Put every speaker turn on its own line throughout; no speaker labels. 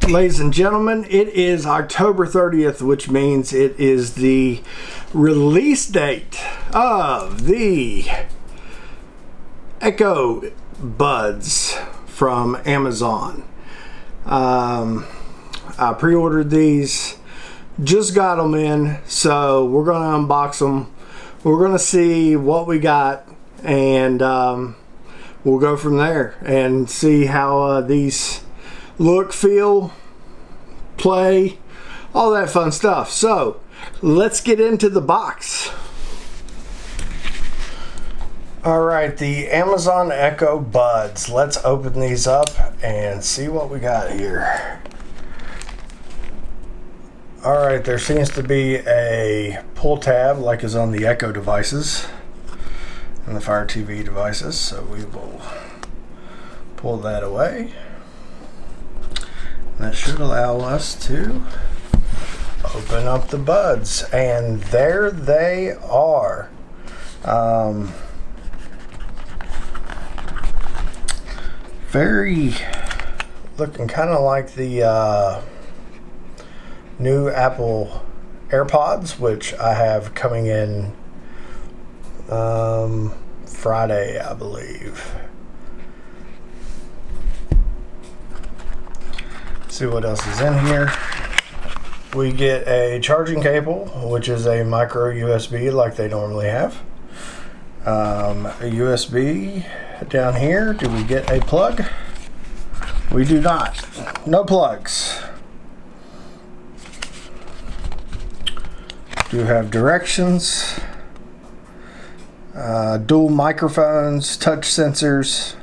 Ladies and gentlemen, it is October 30th, which means it is the release date of the Echo Buds from Amazon. I pre-ordered these, just got them in, so we're going to unbox them. We're going to see what we got, and we'll go from there and see how these look, feel, play, all that fun stuff. So let's get into the box. Alright, the Amazon Echo Buds. Let's open these up and see what we got here. Alright, there seems to be a pull tab like is on the Echo devices and the Fire TV devices, so we will pull that away. That should allow us to open up the buds, and there they are. Very looking kind of like the new Apple AirPods, which I have coming in Friday, I believe. See what else is in here. We get a charging cable, which is a micro USB like they normally have. A USB down here. Do we get a plug? We do not. No plugs. Do have directions. Dual microphones, touch sensors,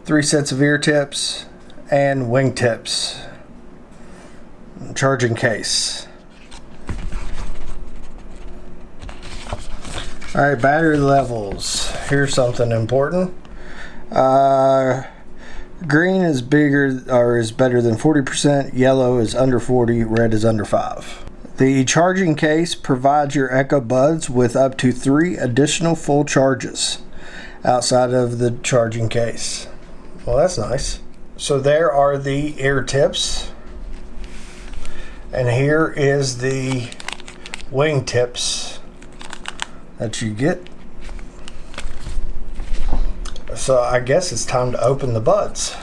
3 sets of ear tips, and wing tips. Charging case. Alright, battery levels. Here's something important. Green is bigger or is better than 40%, yellow is under 40, red is under 5. The charging case provides your Echo Buds with up to 3 additional full charges outside of the charging case. Well, that's nice. So there are the ear tips, and here is the wing tips that you get. So I guess it's time to open the buds.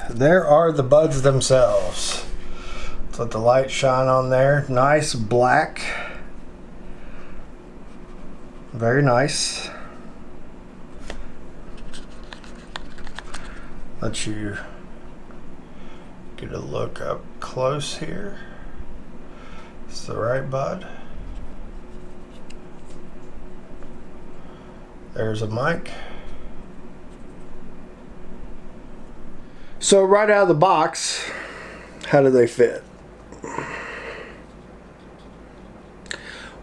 There are the buds themselves. Let's let the light shine on there. Nice black. Very nice. Let you get a look up close here. It's the right bud. There's a mic. So right out of the box, how do they fit?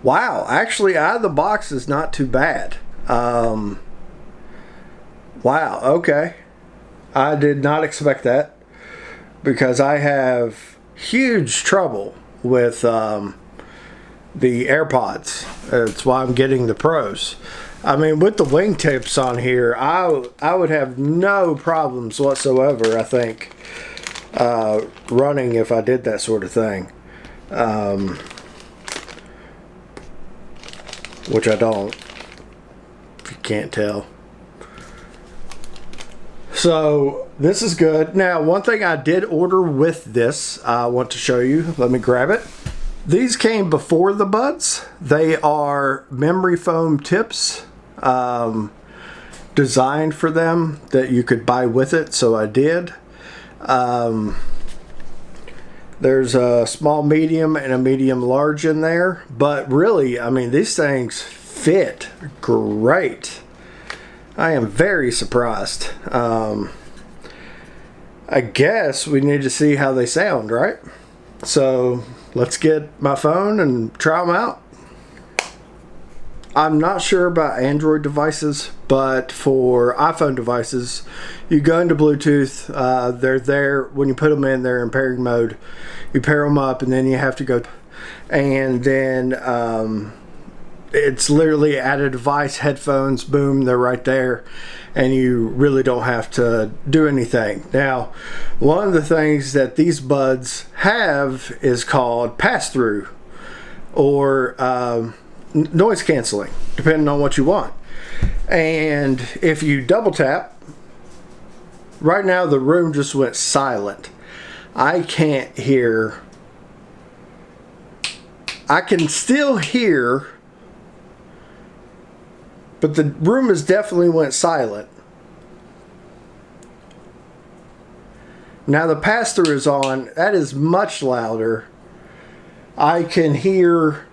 Wow, actually out of the box is not too bad. Wow, okay. I did not expect that, because I have huge trouble with the AirPods. That's why I'm getting the Pros. I mean, with the wingtips on here, I would have no problems whatsoever, I think, running if I did that sort of thing. Which I don't, if you can't tell. So this is good. Now, one thing I did order with this, I want to show you. Let me grab it. These came before the buds. They are memory foam tips designed for them that you could buy with it, so I did. There's a small, medium, and a medium large in there, but really, I mean, these things fit great. I am very surprised. I guess we need to see how they sound, right? So let's get my phone and try them out. I'm not sure about Android devices, but for iPhone devices, you go into Bluetooth. They're there when you put them in. They're in pairing mode. You pair them up, and then you have to go, and then it's literally add a device, headphones, boom, they're right there, and you really don't have to do anything. Now, one of the things that these buds have is called pass-through, or noise canceling, depending on what you want. And if you double tap, right now the room just went silent. I can't hear. I can still hear, but the room has definitely went silent. Now the pass-through is on. That is much louder. I can hear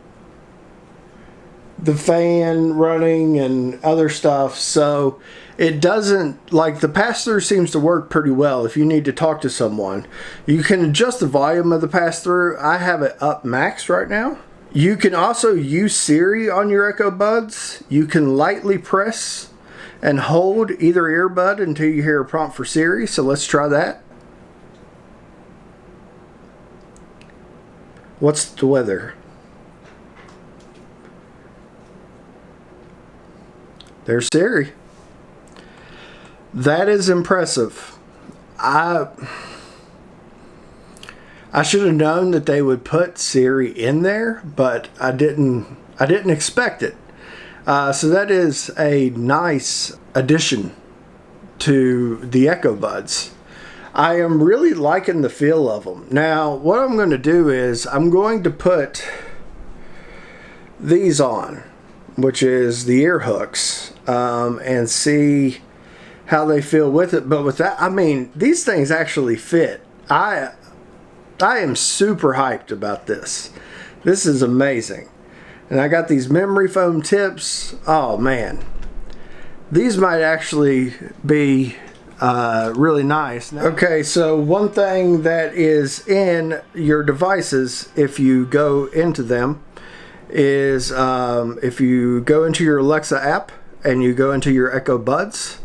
the fan running and other stuff, so it doesn't, like, the pass-through seems to work pretty well if you need to talk to someone. You can adjust the volume of the pass-through. I have it up max right now. You can also use Siri on your Echo Buds. You can lightly press and hold either earbud until you hear a prompt for Siri, so let's try that. What's the weather? There's Siri. That is impressive. I should have known that they would put Siri in there, but I didn't expect it. So that is a nice addition to the Echo Buds. I am really liking the feel of them. Now, what I'm going to do is I'm going to put these on, which is the ear hooks, and see how they feel with it. But with that, I mean, these things actually fit. I am super hyped about this. This is amazing. And I got these memory foam tips. Oh man, these might actually be really nice. Okay, so one thing that is in your devices, if you go into them, is if you go into your Alexa app and you go into your Echo Buds,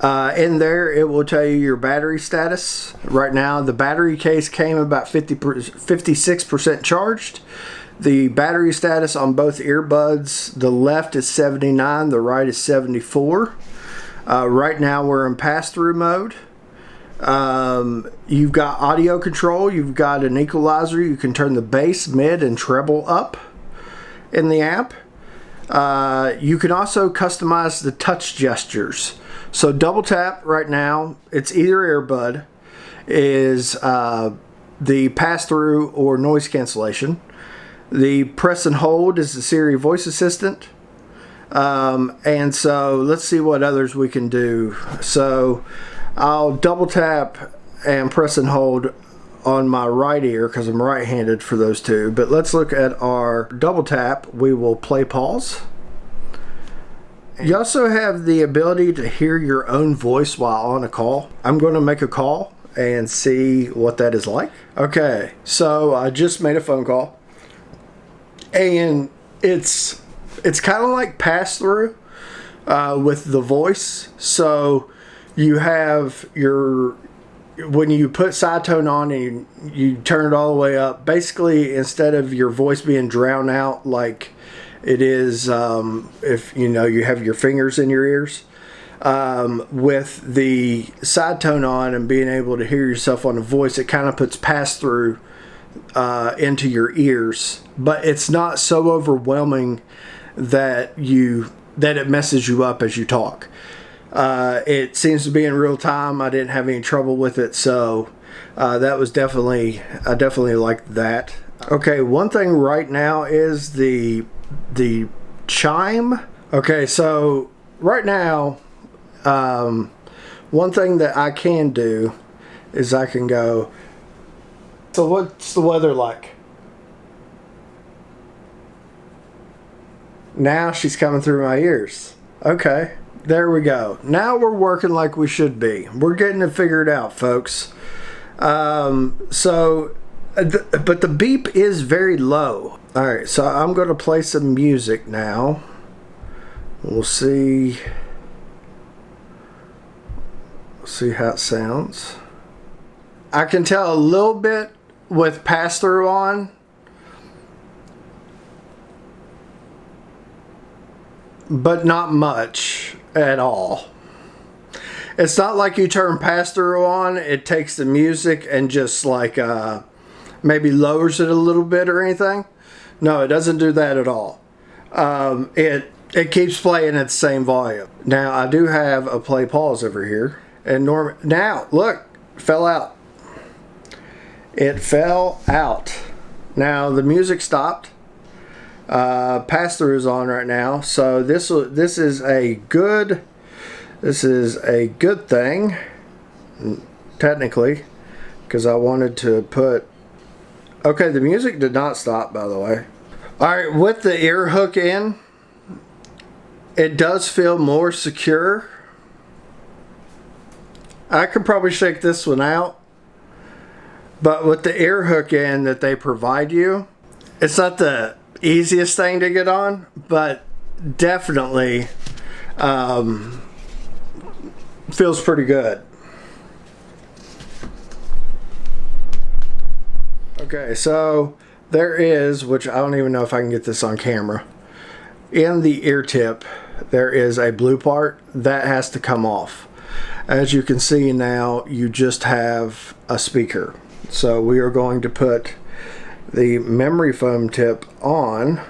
in there it will tell you your battery status. Right now the battery case came about 56% charged. The battery status on both earbuds, the left is 79, the right is 74. Right now we're in pass-through mode. You've got audio control, you've got an equalizer, you can turn the bass, mid, and treble up in the app. You can also customize the touch gestures. So double tap right now, it's either earbud, is the pass-through or noise cancellation. The press and hold is the Siri voice assistant. And so let's see what others we can do. So I'll double tap and press and hold on my right ear because I'm right-handed for those two. But let's look at our double tap. We will play pause. You also have the ability to hear your own voice while on a call. I'm going to make a call and see what that is like. Okay, so I just made a phone call, and it's kind of like pass-through with the voice. So you have your, when you put side tone on and you turn it all the way up, basically instead of your voice being drowned out like it is if you know you have your fingers in your ears, with the side tone on and being able to hear yourself on the voice, it kind of puts pass-through into your ears, but it's not so overwhelming that it messes you up as you talk. It seems to be in real time. I didn't have any trouble with it, so that was definitely, I definitely liked that. Okay, one thing right now is the chime. Okay, so right now, one thing that I can do is I can go, so what's the weather like? Now she's coming through my ears. Okay, there we go. Now we're working like we should be. We're getting it figured out, folks. But the beep is very low. All right, so I'm going to play some music now. We'll see how it sounds. I can tell a little bit with pass-through on. but not much at all. It's not like you turn pass-through on, it takes the music and just like maybe lowers it a little bit or anything. No, it doesn't do that at all. It keeps playing at the same volume. Now I do have a play pause over here, and now look, fell out. It fell out. Now the music stopped. Pass-through is on right now, so this is a good thing, technically, because I wanted to put. Okay, the music did not stop, by the way. All right, with the ear hook in, it does feel more secure. I could probably shake this one out, but with the ear hook in that they provide you, it's not the easiest thing to get on, but definitely feels pretty good. Okay, so there is, which I don't even know if I can get this on camera, in the ear tip there is a blue part that has to come off. As you can see now, you just have a speaker. So we are going to put the memory foam tip on.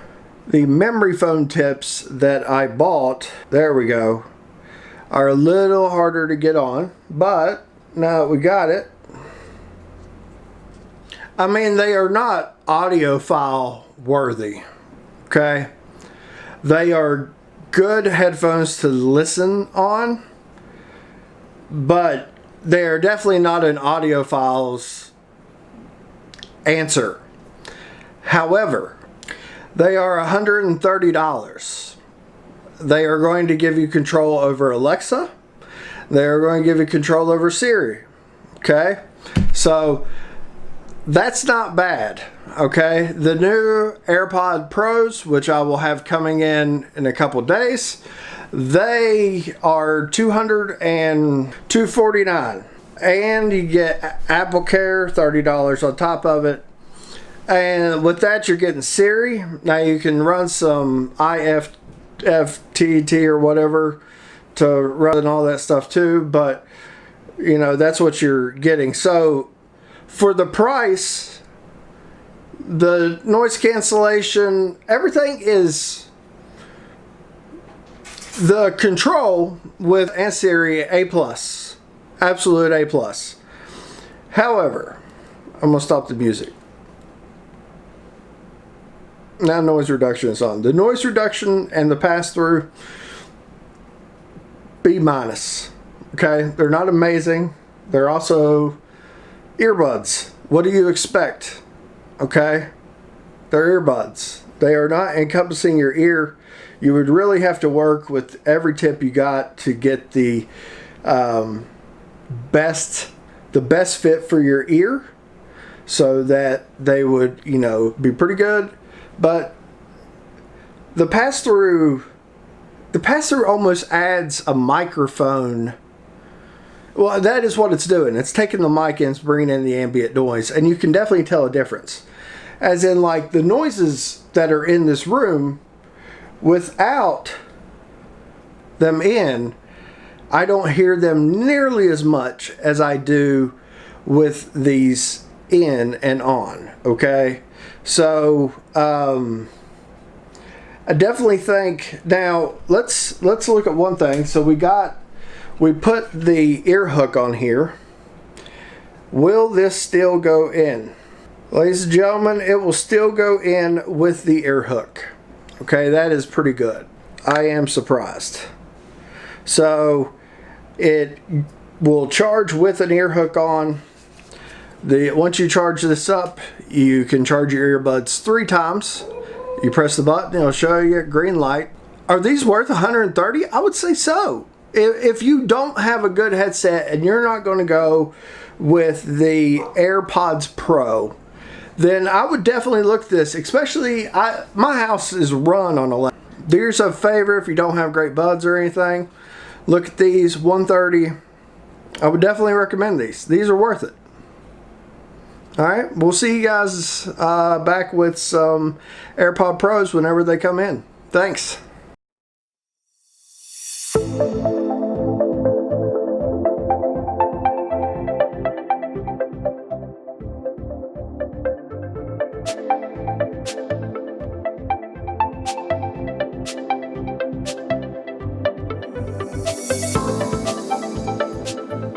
The memory foam tips that I bought, there we go, are a little harder to get on, but now that we got it, I mean, they are not audiophile worthy, okay? They are good headphones to listen on, but they are definitely not an audiophile's answer. However, they are $130. They are going to give you control over Alexa. They are going to give you control over Siri, okay? So that's not bad, okay? The new AirPod Pros, which I will have coming in a couple days, they are $249, and you get Apple Care, $30 on top of it. And with that, you're getting Siri. Now you can run some IFTTT or whatever to run all that stuff too, but you know, that's what you're getting. So for the price, the noise cancellation, everything is the control with Siri A+, absolute A+. However, I'm gonna stop the music. Now noise reduction is on. The noise reduction and the pass-through, B-. Okay, they're not amazing. They're also earbuds. What do you expect? Okay, they're earbuds. They are not encompassing your ear. You would really have to work with every tip you got to get the best fit for your ear, so that they would, you know, be pretty good. But the pass-through almost adds a microphone. Well, that is what it's doing. It's taking the mic and it's bringing in the ambient noise, and you can definitely tell a difference. As in, like, the noises that are in this room, without them in, I don't hear them nearly as much as I do with these in and on, okay? So I definitely think, now let's look at one thing. So we put the ear hook on here. Will this still go in? Ladies and gentlemen, it will still go in with the ear hook. Okay, that is pretty good. I am surprised. So it will charge with an ear hook on. Once you charge this up, you can charge your earbuds 3 times. You press the button, it'll show you a green light. Are these worth $130? I would say so. If you don't have a good headset and you're not going to go with the AirPods Pro, then I would definitely look at this. Especially, my house is run on Alexa. Do yourself a favor if you don't have great buds or anything. Look at these, $130. I would definitely recommend these. These are worth it. Alright, we'll see you guys back with some AirPod Pros whenever they come in. Thanks.